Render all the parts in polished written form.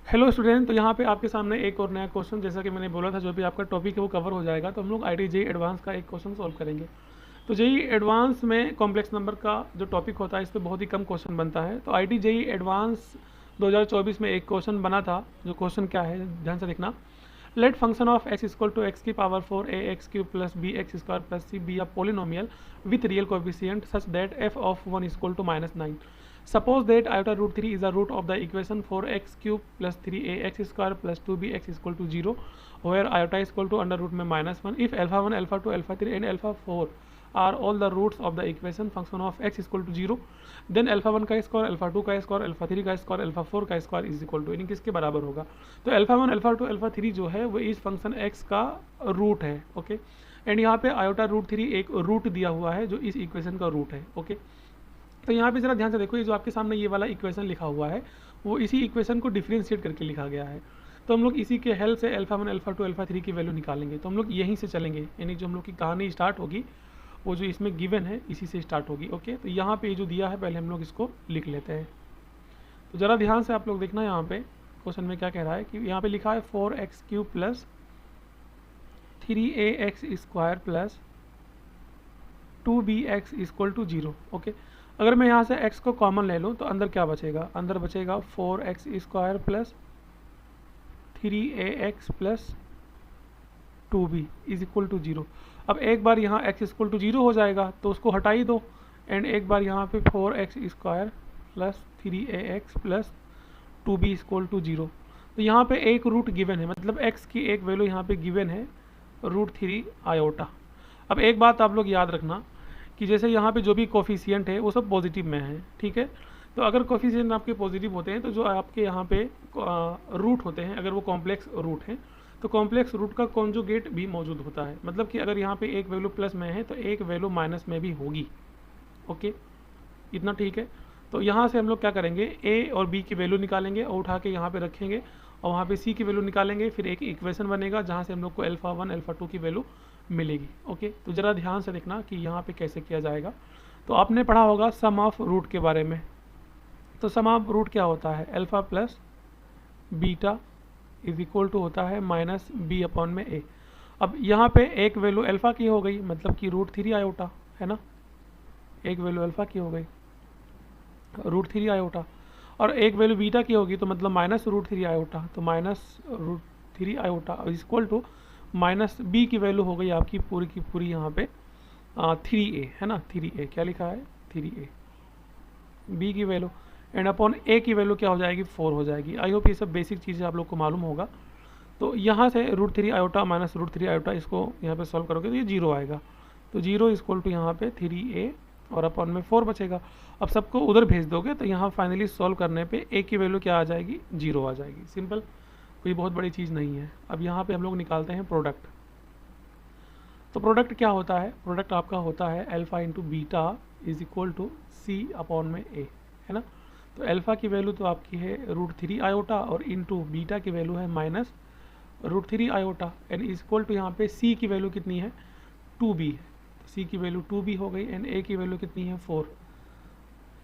Hello student, तो यहाँ पे आपके सामने एक और नया क्वेश्चन, जैसा कि मैंने बोला था जो भी आपका टॉपिक है वो कवर हो जाएगा। तो हम लोग आई टी जेई एडवांस का एक क्वेश्चन सॉल्व करेंगे। तो जेई एडवांस में कॉम्प्लेक्स नंबर का जो टॉपिक होता है इस पर बहुत ही कम क्वेश्चन बनता है। तो आई टी जेई एडवांस 2024 में एक क्वेश्चन बना था। जो क्वेश्चन क्या है ध्यान से देखना। Let function of x equal to x की power 4 a x cube plus b x square plus c be a polynomial with real coefficient such that f of 1 equal to -9। Suppose that iota root 3 is the root of the equation 4x cube plus 3ax square plus 2bx equal to 0, where iota is equal to under root में -1. If alpha 1, alpha 2, alpha 3 and alpha 4 are all the roots of the equation function of x is equal to 0, then alpha 1 का square, alpha 2 का square, alpha 3 का square, alpha 4 का square is equal to, यानी किसके बराबर होगा। तो alpha 1, alpha 2, alpha 3 जो है वो इस फंक्शन x का रूट है। ओके, एंड यहाँ पे आयोटा रूट 3 एक रूट दिया हुआ है जो इस इक्वेशन का रूट है। ओके, तो यहाँ पे जरा ध्यान से देखो, ये जो आपके सामने ये वाला इक्वेशन लिखा हुआ है वो इसी इक्वेशन को डिफरेंशिएट करके लिखा गया है। तो हम लोग इसी के हेल्प से अल्फा 1, अल्फा 2, अल्फा 3 की वैल्यू निकालेंगे। तो हम लोग यहीं से चलेंगे, यानी जो हम लोग की कहानी स्टार्ट होगी वो जो इसमें गिवन है इसी से स्टार्ट होगी। ओके, तो यहाँ पे जो दिया है पहले हम लोग इसको लिख लेते हैं। तो ज़रा ध्यान से आप लोग देखना, यहाँ पे क्वेश्चन में क्या कह रहा है कि यहाँ पे लिखा है 4x cube plus 3ax square plus 2bx equal to 0। Okay, अगर मैं यहाँ से x को कॉमन ले लूँ तो अंदर क्या बचेगा, अंदर बचेगा 4x square plus 3ax plus 2b is equal to 0। अब एक बार यहाँ x इक्वल टू 0 हो जाएगा तो उसको हटा ही दो, एंड एक बार यहाँ पे 4x square plus 3ax plus 2b equal to 0। तो यहाँ पे एक रूट गिवन है, मतलब x की एक वैल्यू यहाँ पे गिवन है √3 आयोटा। अब एक बात आप लोग याद रखना कि जैसे यहाँ पे जो भी कोफिशिएंट है वो सब पॉजिटिव में है, ठीक है। तो अगर कोफिशिएंट आपके पॉजिटिव होते हैं तो जो आपके यहाँ पे रूट होते हैं, अगर वो कॉम्प्लेक्स रूट हैं तो कॉम्प्लेक्स रूट का कॉन्जुगेट भी मौजूद होता है। मतलब कि अगर यहाँ पे एक वैल्यू प्लस में है तो एक वैल्यू माइनस में भी होगी। ओके, इतना ठीक है। तो यहाँ से हम लोग क्या करेंगे, ए और बी की वैल्यू निकालेंगे और उठा के यहाँ पे रखेंगे, और वहाँ पे सी की वैल्यू निकालेंगे। फिर एक इक्वेशन बनेगा जहाँ से हम लोग को अल्फा 1, अल्फा 2 की वैल्यू मिलेगी। ओके, तो ज़रा ध्यान से देखना कि यहाँ पे कैसे किया जाएगा। तो आपने पढ़ा होगा सम ऑफ रूट के बारे में। तो सम ऑफ रूट क्या होता है, alpha plus beta is equal to होता है माइनस बी अपॉन में ए। अब यहाँ पे एक वैल्यू अल्फा की हो गई, मतलब कि √3 आयोटा है ना, एक वैल्यू अल्फा की हो गई √3 आयोटा, और एक वैल्यू बीटा की होगी तो मतलब -√3 आयोटा, तो -√3 iota is equal to minus b की वैल्यू हो गई आपकी पूरी की पूरी यहाँ पे 3a है ना, 3a क्या लिखा है 3a बी की वैल्यू, एंड अपॉन ए की वैल्यू क्या हो जाएगी 4 हो जाएगी। आई होप ये सब बेसिक चीज़ें आप लोग को मालूम होगा। तो यहाँ से √3 आयोटा माइनस √3 आयोटा इसको यहाँ पे सॉल्व करोगे तो ये 0 आएगा। तो 0 इक्वल टू यहाँ पे 3a और अपॉन में 4 बचेगा। अब सबको उधर भेज दोगे तो यहाँ फाइनली सॉल्व करने पे a की वैल्यू क्या आ जाएगी 0 आ जाएगी। सिंपल, कोई बहुत बड़ी चीज़ नहीं है। अब यहाँ पे हम लोग निकालते हैं प्रोडक्ट। तो प्रोडक्ट क्या होता है, प्रोडक्ट आपका होता है alpha into beta is equal to c upon में ए, है ना। तो अल्फा की वैल्यू तो आपकी है √3 आयोटा और इंटू बीटा की वैल्यू है minus √3 iota, and is equal to यहाँ पे सी की वैल्यू कितनी है 2b है, तो सी की वैल्यू 2b हो गई, एंड ए की वैल्यू कितनी है 4।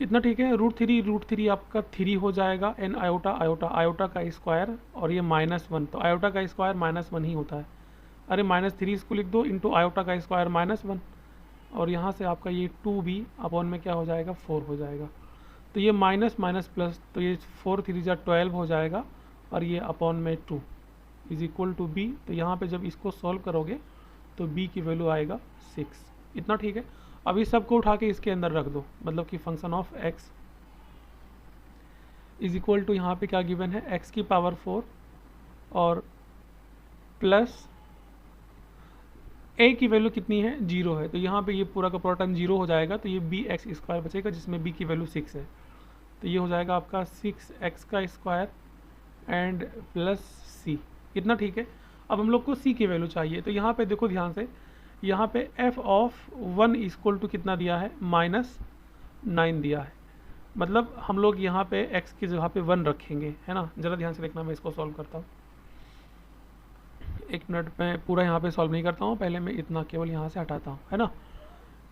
इतना ठीक है। √3 आपका 3 हो जाएगा, एन आयोटा आयोटा आयोटा का स्क्वायर और ये -1, तो आयोटा का स्क्वायर -1 ही होता है। अरे -3 इसको लिख दो इंटू आयोटा का स्क्वायर -1, और यहाँ से आपका ये 2b अपॉन में क्या हो जाएगा 4 हो जाएगा। तो ये माइनस माइनस प्लस, तो ये 4 3 जा 12 हो जाएगा, और ये अपॉन में 2 इज इक्वल टू b। तो यहाँ पे जब इसको सॉल्व करोगे तो b की वैल्यू आएगा 6। इतना ठीक है। अब इस सब को उठा के इसके अंदर रख दो, मतलब कि function of x is equal to यहाँ पे क्या गिवन है x की पावर 4 और प्लस a की वैल्यू कितनी है 0 है, तो यहाँ पे ये पूरा का पूरा टर्म 0 हो जाएगा। तो ये bx स्क्वायर बचेगा जिसमें b की वैल्यू 6 है, तो ये हो जाएगा आपका 6x का स्क्वायर एंड प्लस c। इतना ठीक है। अब हम लोग को c की वैल्यू चाहिए, तो यहाँ पे देखो ध्यान से, यहाँ पे f ऑफ 1 इक्वल टू कितना दिया है -9 दिया है, मतलब हम लोग यहाँ पे x की जगह पे 1 रखेंगे, है ना। ज़रा ध्यान से देखना, मैं इसको सॉल्व करता हूँ। एक मिनट में पूरा यहाँ पे सॉल्व नहीं करता हूँ, पहले मैं इतना केवल यहाँ से हटाता हूँ, है ना।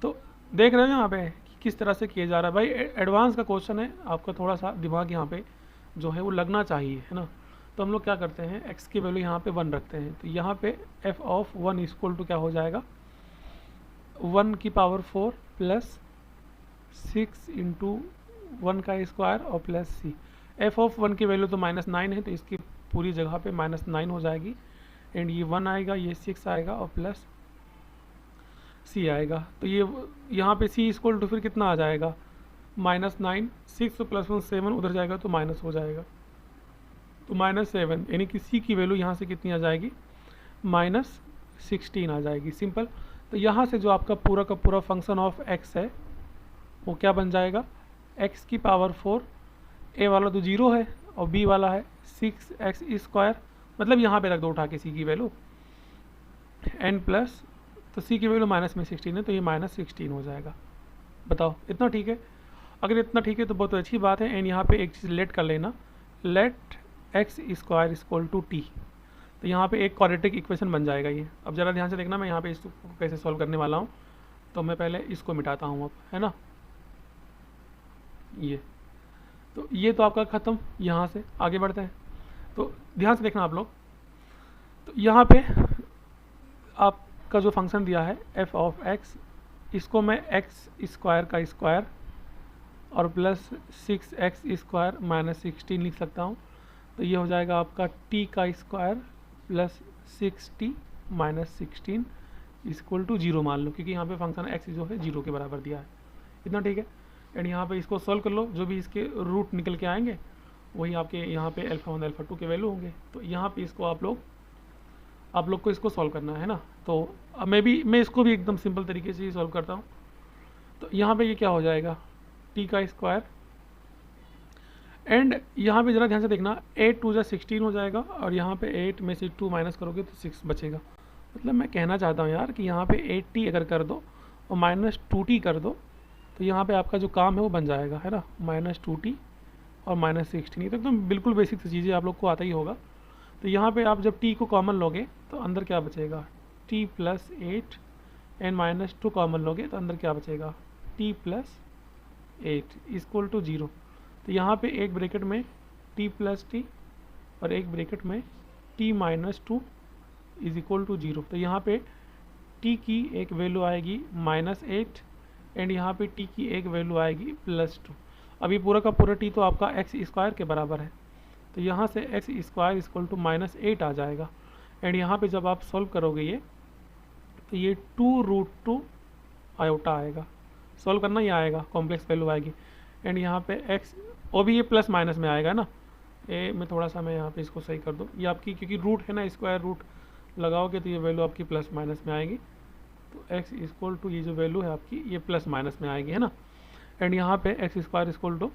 तो देख रहे हो यहाँ पे कि किस तरह से किया जा रहा है। भाई एडवांस का क्वेश्चन है, आपका थोड़ा सा दिमाग यहाँ पे जो है वो लगना चाहिए, है ना। तो हम लोग क्या करते हैं, x की वैल्यू यहाँ पे 1 रखते हैं। तो यहाँ पे f ऑफ 1 इक्वल टू क्या हो जाएगा, 1 की पावर 4 प्लस 6 इंटू 1 का स्क्वायर और प्लस सी। f ऑफ 1 की वैल्यू तो -9 है, तो इसकी पूरी जगह पे -9 हो जाएगी। एंड ये 1 आएगा, ये 6 आएगा और प्लस सी आएगा। तो ये यहाँ पे सी इक्वल टू फिर कितना आ जाएगा, -9, 6 प्लस 1 7, उधर जाएगा तो माइनस हो जाएगा, तो -7, यानी कि सी की वैल्यू यहाँ से कितनी आ जाएगी, -16 आ जाएगी। सिंपल। तो यहाँ से जो आपका पूरा का पूरा फंक्शन ऑफ x है वो क्या बन जाएगा, x की पावर 4, a वाला तो 0 है और b वाला है 6x स्क्वायर, मतलब यहाँ पे रख दो उठा के c की वैल्यू, n प्लस, तो c की वैल्यू माइनस में 16 है, तो ये -16 हो जाएगा। बताओ इतना ठीक है? अगर इतना ठीक है तो बहुत अच्छी बात है। एंड यहाँ पे एक चीज़ लेट कर लेना, let x square equal to t। तो यहाँ पे एक क्वाड्रेटिक इक्वेशन बन जाएगा ये। अब ज़रा ध्यान से देखना, मैं यहाँ पे इसको कैसे सॉल्व करने वाला हूँ। तो मैं पहले इसको मिटाता हूँ अब, है ना, ये तो ये तो आपका ख़त्म। यहाँ से आगे बढ़ते हैं, तो ध्यान से देखना आप लोग। तो यहाँ पे आपका जो फंक्शन दिया है f ऑफ x, इसको मैं x स्क्वायर का स्क्वायर और प्लस 6x स्क्वायर माइनस 16 लिख सकता हूँ। तो ये हो जाएगा आपका t का square plus 6t minus 16 equal to 0 मान लो, क्योंकि यहाँ पे फंक्शन x जो है 0 के बराबर दिया है। इतना ठीक है? एंड यहाँ पे इसको सॉल्व कर लो, जो भी इसके रूट निकल के आएंगे वही आपके यहाँ पे α1 α2 के वैल्यू होंगे। तो यहाँ पे इसको आप लोग को इसको सॉल्व करना है ना। तो अब मैं इसको भी एकदम सिंपल तरीके से ही सॉल्व करता हूँ। तो यहाँ पे ये क्या हो जाएगा, t का स्क्वायर, एंड यहाँ पे ज़रा ध्यान से देखना, 8 2 16 हो जाएगा, और यहाँ पे 8 में से 2 माइनस करोगे तो 6 बचेगा। मतलब मैं कहना चाहता हूँ यार कि यहाँ पे 8t अगर कर दो और -2t कर दो, तो यहाँ पे आपका जो काम है वो बन जाएगा, है ना, -2t और -16। ये तो एकदम बिल्कुल बेसिक सी चीज़ें आप लोग को आता ही होगा। तो यहाँ पे आप जब t को कॉमन लोगे तो अंदर क्या बचेगा, t प्लस 8, एंड -2 कॉमन लोगे तो अंदर क्या बचेगा, t प्लस 8 इक्वल टू 0। तो यहाँ पे एक ब्रैकेट में t प्लस टी और एक ब्रैकेट में t minus 2 is equal to 0। तो यहाँ पे t की एक वैल्यू आएगी -8, एंड यहाँ पे t की एक वैल्यू आएगी +2। अभी पूरा का पूरा t तो आपका x स्क्वायर के बराबर है, तो यहाँ से x स्क्वायर इक्वल टू -8 आ जाएगा। एंड यहाँ पे जब आप सॉल्व करोगे ये, तो ये 2√2 आयोटा आएगा। सॉल्व करना ही आएगा, कॉम्प्लेक्स वैल्यू आएगी। एंड यहाँ पे x, और भी ये प्लस माइनस में आएगा ना, ए में थोड़ा सा मैं यहाँ पे इसको सही कर दूँ, ये आपकी क्योंकि रूट है ना, स्क्वायर रूट लगाओगे तो ये वैल्यू आपकी प्लस माइनस में आएगी। तो x इक्वल टू ये जो वैल्यू है आपकी ये प्लस माइनस में आएगी, है ना। एंड यहाँ पे x स्क्वायर इक्वल टू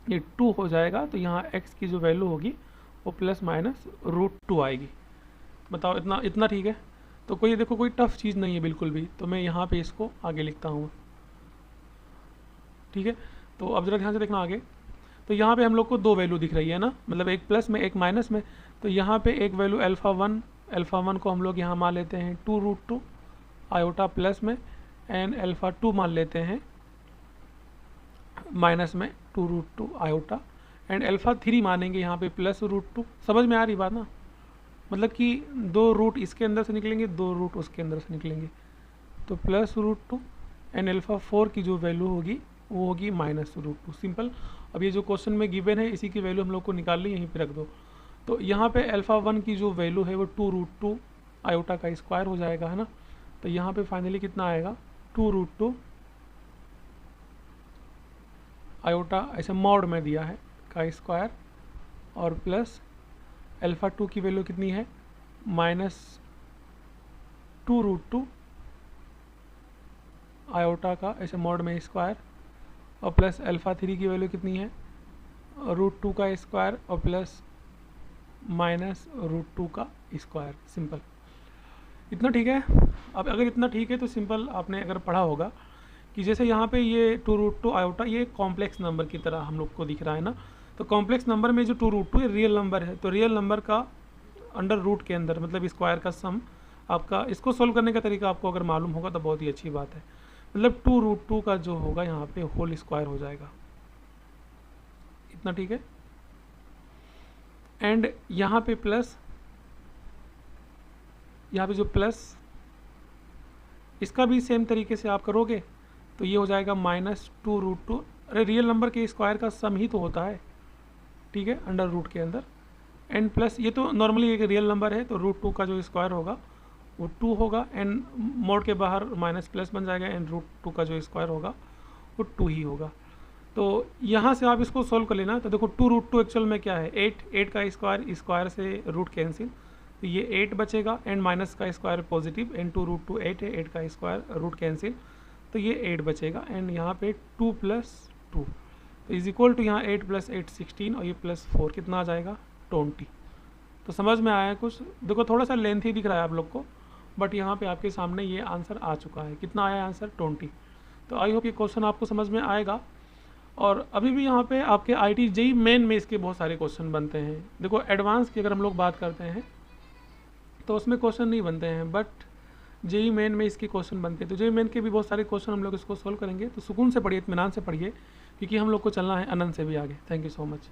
ये 2 हो जाएगा, तो यहाँ x की जो वैल्यू होगी वो ±√2 आएगी। बताओ इतना ठीक है? तो कोई देखो कोई टफ चीज़ नहीं है बिल्कुल भी। तो मैं यहाँ पे इसको आगे लिखता हूँ, ठीक है। तो अब ज़रा ध्यान से देखना आगे। तो यहाँ पे हम लोग को दो वैल्यू दिख रही है ना, मतलब एक प्लस में एक माइनस में। तो यहाँ पे एक वैल्यू α1 को हम लोग यहाँ मान लेते हैं 2√2 आयोटा प्लस में, एंड α2 मान लेते हैं माइनस में 2√2 आयोटा, एंड α3 मानेंगे यहाँ पे +√2। समझ में आ रही बात ना? मतलब कि दो रूट इसके अंदर से निकलेंगे, दो रूट उसके अंदर से निकलेंगे, तो +√2, एंड α4 की जो वैल्यू होगी वो होगी -√2। सिंपल। अब ये जो क्वेश्चन में गिवन है इसी की वैल्यू हम लोग को निकालनी, यहीं पे रख दो। तो यहाँ पे α1 की जो वैल्यू है वो 2√2 आयोटा का स्क्वायर हो जाएगा, है ना। तो यहाँ पे फाइनली कितना आएगा, 2√2 आयोटा, ऐसे मॉड में दिया है, का स्क्वायर, और प्लस α2 की वैल्यू कितनी है, -2√2 आयोटा का ऐसे मॉड में स्क्वायर, और प्लस α3 की वैल्यू कितनी है, √2 का स्क्वायर और प्लस -√2 का स्क्वायर। सिंपल। इतना ठीक है? अब अगर इतना ठीक है तो सिंपल आपने अगर पढ़ा होगा कि जैसे यहाँ पे ये 2√2 आयोटा ये कॉम्प्लेक्स नंबर की तरह हम लोग को दिख रहा है ना। तो कॉम्प्लेक्स नंबर में जो 2√2 रियल नंबर है, तो रियल नंबर का अंडर रूट के अंदर मतलब स्क्वायर का सम आपका, इसको सोल्व करने का तरीका आपको अगर मालूम होगा तो बहुत ही अच्छी बात है। मतलब 2√2 का जो होगा यहाँ पे होल स्क्वायर हो जाएगा। इतना ठीक है? एंड यहाँ पे प्लस, यहाँ पे जो प्लस, इसका भी सेम तरीके से आप करोगे तो ये हो जाएगा -2√2। अरे रियल नंबर के स्क्वायर का सम ही तो होता है, ठीक है, अंडर रूट के अंदर। एंड प्लस ये तो नॉर्मली एक रियल नंबर है, तो √2 का जो स्क्वायर होगा वो 2 होगा, एंड मोड के बाहर माइनस प्लस बन जाएगा, एंड √2 का जो स्क्वायर होगा वो 2 ही होगा। तो यहाँ से आप इसको सोल्व कर लेना। तो देखो 2√2 एक्चुअल में क्या है, 8 का स्क्वायर, स्क्वायर से रूट कैंसिल, तो ये 8 बचेगा, एंड माइनस का स्क्वायर पॉजिटिव, एंड 2√2 8 है, 8 का स्क्वायर रूट कैंसिल, तो ये 8 बचेगा, एंड यहाँ पे 2 + 2 तो इज इक्वल टू यहाँ 8 + 8 16, और ये +4 कितना आ जाएगा 20। तो समझ में आया कुछ? देखो थोड़ा सा लेंथी दिख रहा है आप लोग को, बट यहाँ पे आपके सामने ये आंसर आ चुका है। कितना आया आंसर 20। तो आई होप ये क्वेश्चन आपको समझ में आएगा। और अभी भी यहाँ पे आपके IIT JEE मेन में इसके बहुत सारे क्वेश्चन बनते हैं। देखो एडवांस की अगर हम लोग बात करते हैं तो उसमें क्वेश्चन नहीं बनते हैं, बट JEE मेन में इसके क्वेश्चन बनते हैं। तो JEE मेन के भी बहुत सारे क्वेश्चन हम लोग इसको सोल्व करेंगे। तो सुकून से पढ़िए, इत्मीनान से पढ़िए, क्योंकि हम लोग को चलना है अनंत से भी आगे। Thank you so much.